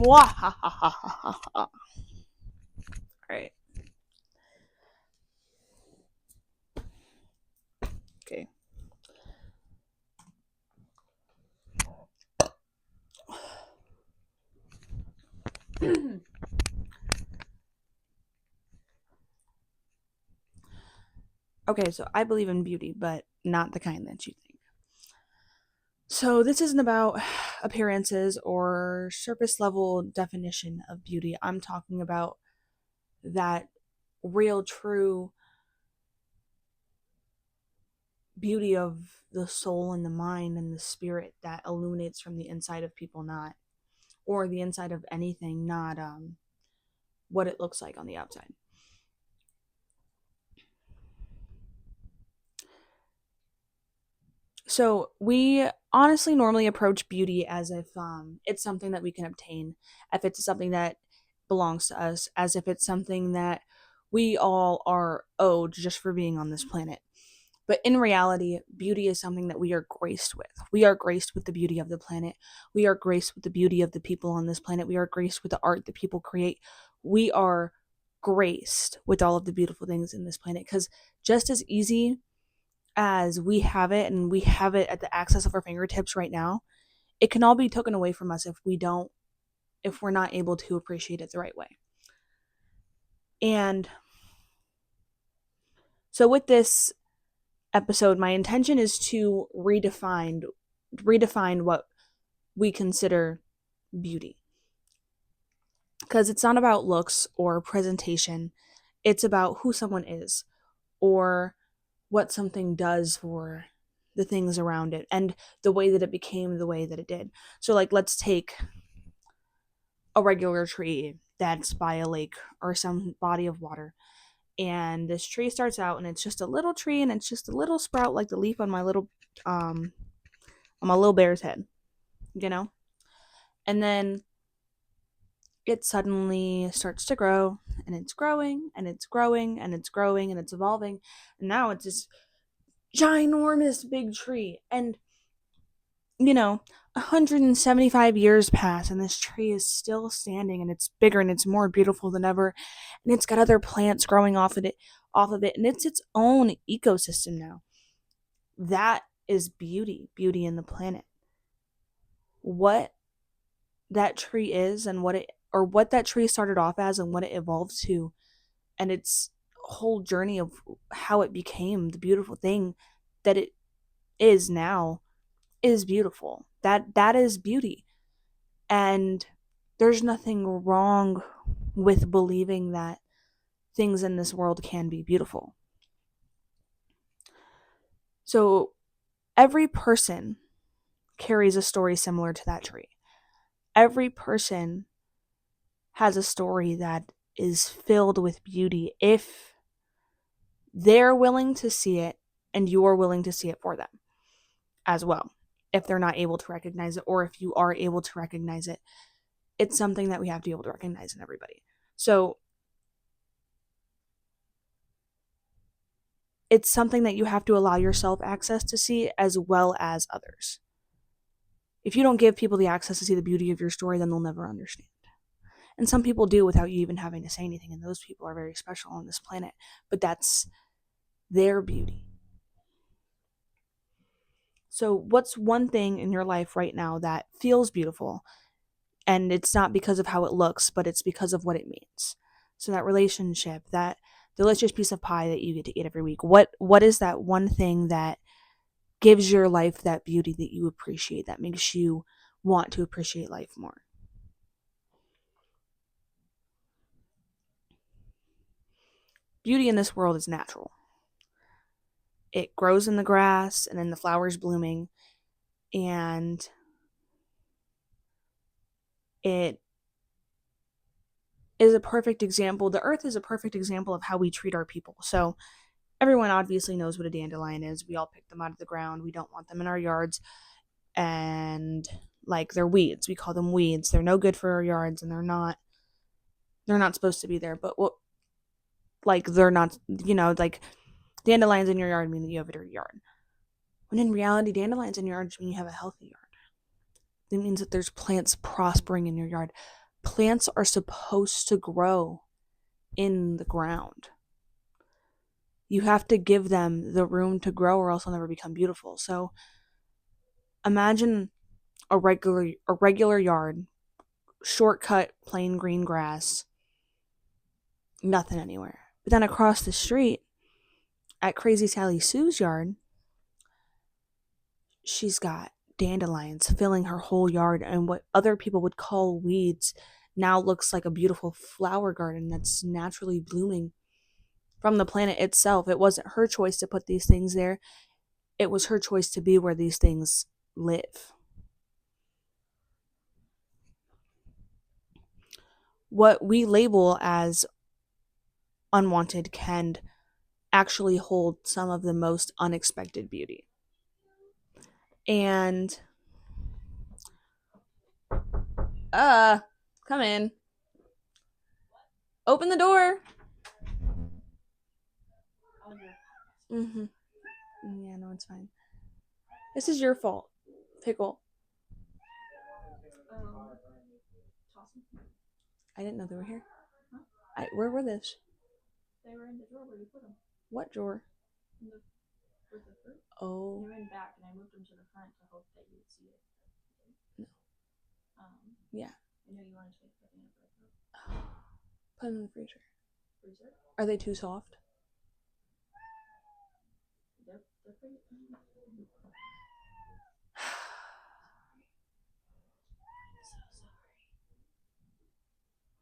All right. Okay. Okay, so I believe in beauty, but not the kind that you think. So this isn't about appearances or surface level definition of beauty. I'm talking about that real, true beauty of the soul and the mind and the spirit that illuminates from the inside of people, not, or the inside of anything, not what it looks like on the outside. So we honestly normally approach beauty as if it's something that we can obtain, if it's something that belongs to us, as if it's something that we all are owed just for being on this planet. But in reality, beauty is something that we are graced with. We are graced with the beauty of the planet. We are graced with the beauty of the people on this planet. We are graced with the art that people create. We are graced with all of the beautiful things in this planet, because just as easy as we have it, and we have it at the access of our fingertips right now, it can all be taken away from us if we're not able to appreciate it the right way. And so with this episode, my intention is to redefine what we consider beauty. Because it's not about looks or presentation, it's about who someone is, or what something does for the things around it, and the way that it became the way that it did. So, like, let's take a regular tree that's by a lake or some body of water. And this tree starts out and it's just a little tree, and it's just a little sprout like the leaf um on my little bear's head, you know? And then it suddenly starts to grow, and it's growing and it's growing and it's growing and it's evolving. And now it's this ginormous big tree. And, 175 years pass, and this tree is still standing, and it's bigger and it's more beautiful than ever. And it's got other plants growing off of it, and it's its own ecosystem now. That is beauty in the planet. What that tree is, and what that tree started off as, and what it evolved to, and its whole journey of how it became the beautiful thing that it is now, is beautiful. That is beauty. And there's nothing wrong with believing that things in this world can be beautiful. So every person carries a story similar to that tree. Every person has a story that is filled with beauty if they're willing to see it and you're willing to see it for them as well. If they're not able to recognize it, or if you are able to recognize it, it's something that we have to be able to recognize in everybody. So it's something that you have to allow yourself access to see, as well as others. If you don't give people the access to see the beauty of your story, then they'll never understand. And some people do without you even having to say anything, and those people are very special on this planet. But that's their beauty. So what's one thing in your life right now that feels beautiful? And it's not because of how it looks, but it's because of what it means. So that relationship, that delicious piece of pie that you get to eat every week. What is that one thing that gives your life that beauty that you appreciate, that makes you want to appreciate life more? Beauty in this world is natural. It grows in the grass and in the flowers blooming, and it is a perfect example. The earth is a perfect example of how we treat our people. So everyone obviously knows what a dandelion is. We all pick them out of the ground. We don't want them in our yards. And like, they're weeds. We call them weeds. They're no good for our yards, and they're not supposed to be there. But what, like, they're not, like, dandelions in your yard mean that you have a dirty yard. When in reality, dandelions in your yard mean you have a healthy yard. It means that there's plants prospering in your yard. Plants are supposed to grow in the ground. You have to give them the room to grow or else they'll never become beautiful. So imagine a regular yard, shortcut plain green grass, nothing anywhere. But then across the street at Crazy Sally Sue's yard, she's got dandelions filling her whole yard, and what other people would call weeds now looks like a beautiful flower garden that's naturally blooming from the planet itself. It wasn't her choice to put these things there, it was her choice to be where these things live. What we label as unwanted can actually hold some of the most unexpected beauty. And come in. Open the door. Mhm. Yeah, no, it's fine. This is your fault, Pickle. I didn't know they were here. Where were this? They were in the drawer where you put them. What drawer? With the fruit. Oh. They were in back, and I moved them to the front to hope that you would see it. No. Yeah. I know you wanted to make banana bread. Put them in the freezer. Freezer? Are they too soft? They're pretty. So sorry.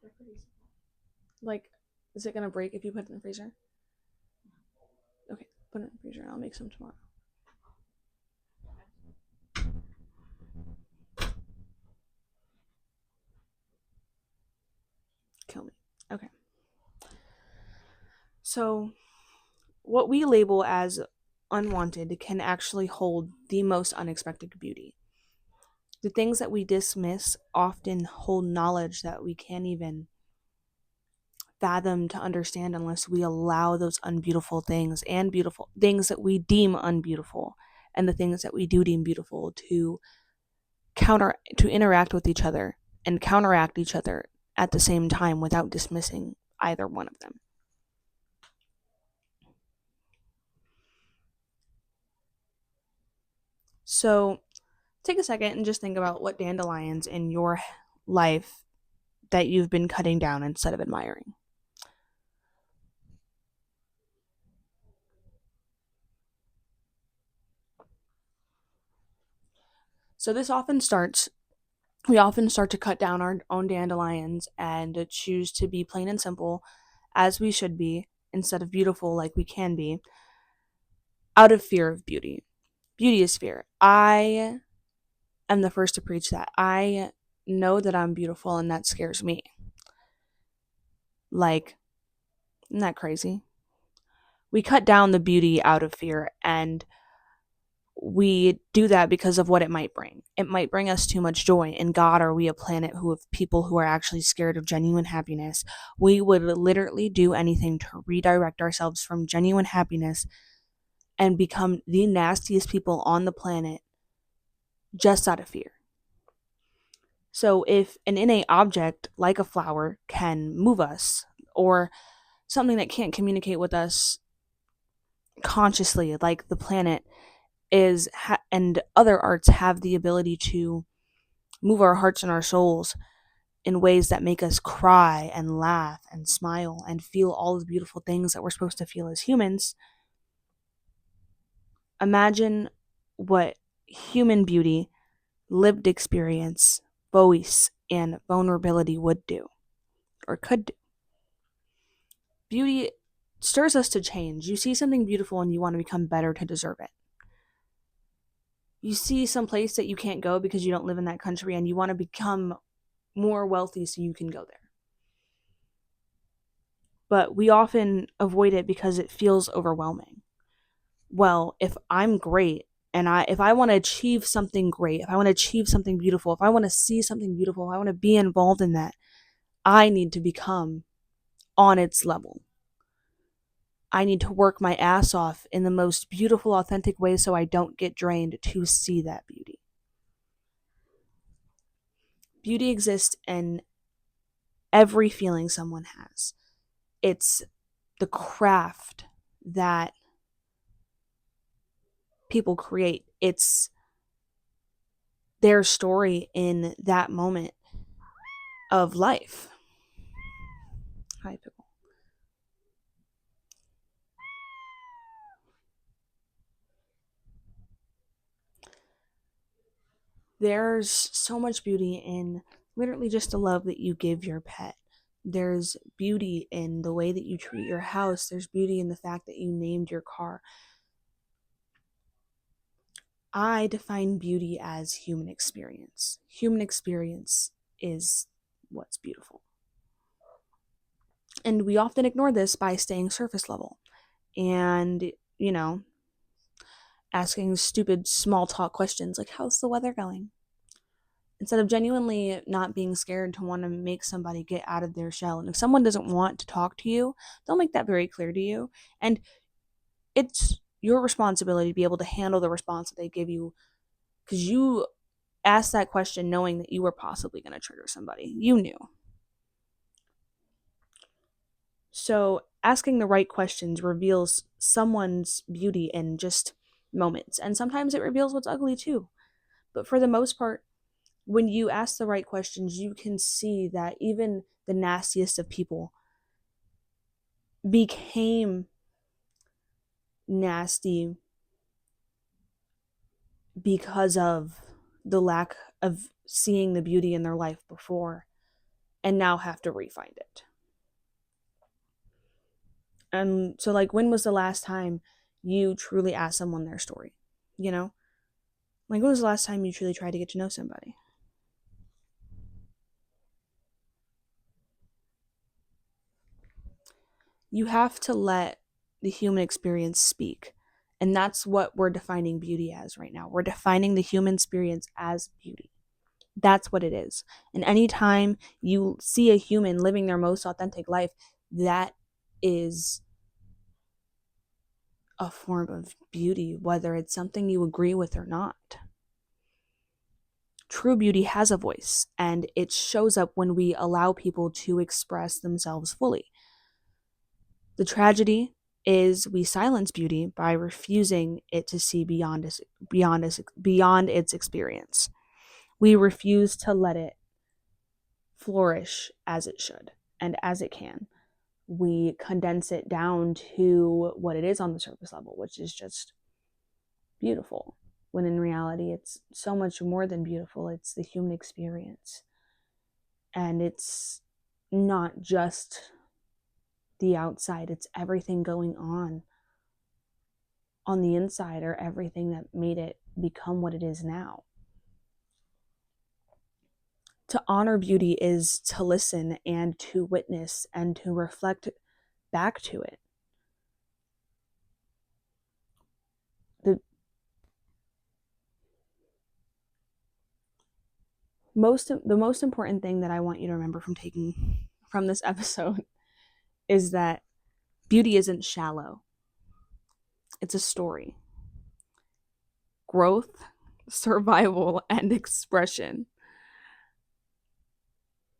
They're pretty soft. Like, is it gonna break if you put it in the freezer? Okay, put it in the freezer and I'll make some tomorrow. Kill me. Okay. So, what we label as unwanted can actually hold the most unexpected beauty. The things that we dismiss often hold knowledge that we can't even fathom to understand unless we allow those unbeautiful things and beautiful things that we deem unbeautiful and the things that we do deem beautiful to interact with each other and counteract each other at the same time without dismissing either one of them. So take a second and just think about what dandelions in your life that you've been cutting down instead of admiring. So we often start to cut down our own dandelions and choose to be plain and simple as we should be instead of beautiful like we can be out of fear of beauty. Beauty is fear. I am the first to preach that. I know that I'm beautiful and that scares me. Like, isn't that crazy? We cut down the beauty out of fear, and we do that because of what it might bring. It might bring us too much joy. And God, are we a planet who of people who are actually scared of genuine happiness? We would literally do anything to redirect ourselves from genuine happiness and become the nastiest people on the planet just out of fear. So if an innate object like a flower can move us, or something that can't communicate with us consciously like the planet and other arts have the ability to move our hearts and our souls in ways that make us cry and laugh and smile and feel all the beautiful things that we're supposed to feel as humans, imagine what human beauty, lived experience, voice, and vulnerability would do or could do. Beauty stirs us to change. You see something beautiful and you want to become better to deserve it. You see some place that you can't go because you don't live in that country and you want to become more wealthy so you can go there. But we often avoid it because it feels overwhelming. Well, if I'm great and if I want to achieve something great, if I want to achieve something beautiful, if I want to see something beautiful, if I want to be involved in that, I need to become on its level. I need to work my ass off in the most beautiful, authentic way so I don't get drained to see that beauty. Beauty exists in every feeling someone has. It's the craft that people create. It's their story in that moment of life. Hi, Pickle. There's so much beauty in literally just the love that you give your pet. There's beauty in the way that you treat your house. There's beauty in the fact that you named your car. I define beauty as human experience. Human experience is what's beautiful. And we often ignore this by staying surface level and, asking stupid small talk questions like, how's the weather going? Instead of genuinely not being scared to want to make somebody get out of their shell. And if someone doesn't want to talk to you, they'll make that very clear to you. And it's your responsibility to be able to handle the response that they give you, because you asked that question knowing that you were possibly going to trigger somebody. You knew. So asking the right questions reveals someone's beauty in just moments. And sometimes it reveals what's ugly too. But for the most part, when you ask the right questions, you can see that even the nastiest of people became nasty because of the lack of seeing the beauty in their life before and now have to re-find it. And so, like, when was the last time you truly asked someone their story? You know? Like, when was the last time you truly tried to get to know somebody? You have to let the human experience speak. And that's what we're defining beauty as right now. We're defining the human experience as beauty. That's what it is. And anytime you see a human living their most authentic life, that is a form of beauty, whether it's something you agree with or not. True beauty has a voice, and it shows up when we allow people to express themselves fully. The tragedy is we silence beauty by refusing it to see beyond its experience. We refuse to let it flourish as it should and as it can. We condense it down to what it is on the surface level, which is just beautiful. When in reality, it's so much more than beautiful. It's the human experience. And it's not just the outside, it's everything going on the inside, or everything that made it become what it is now. To honor beauty is to listen and to witness and to reflect back to it. The most important thing that I want you to remember from taking from this episode is that beauty isn't shallow. It's a story. Growth, survival, and expression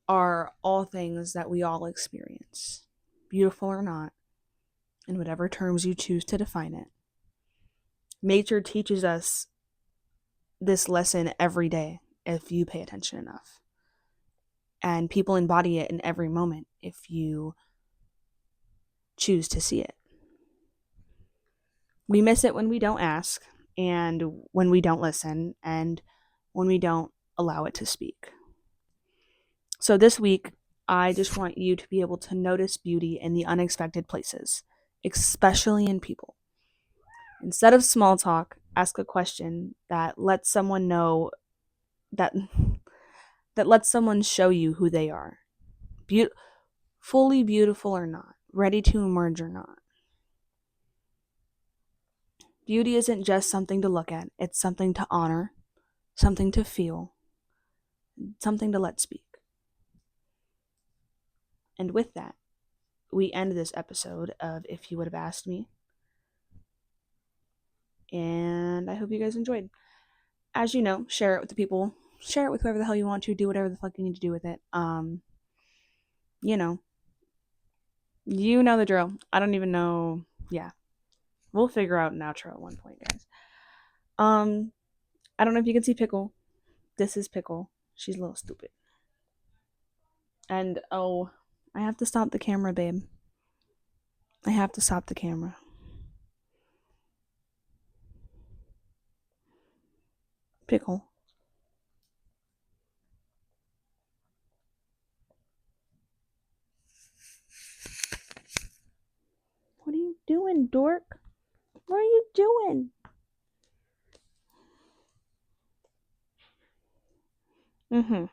are all things that we all experience, beautiful or not, in whatever terms you choose to define it. Nature teaches us this lesson every day if you pay attention enough. And people embody it in every moment if you choose to see it. We miss it when we don't ask, and when we don't listen, and when we don't allow it to speak. So this week, I just want you to be able to notice beauty in the unexpected places, especially in people. Instead of small talk, ask a question that lets someone know that that lets someone show you who they are. Be- Fully beautiful or not, ready to emerge or not. Beauty isn't just something to look at, it's something to honor, something to feel, something to let speak. And with that, we end this episode of If You Would Have Asked Me. And I hope you guys enjoyed. As you know, share it with the people, share it with whoever the hell you want to, do whatever the fuck you need to do with it. you know, you know the drill. I don't even know. Yeah, we'll figure out an outro at one point, guys. I don't know if you can see Pickle. This is Pickle. She's a little stupid. And oh, I have to stop the camera, babe. I have to stop the camera. Pickle. What are you doing, dork? What are you doing? I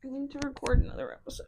need to record another episode.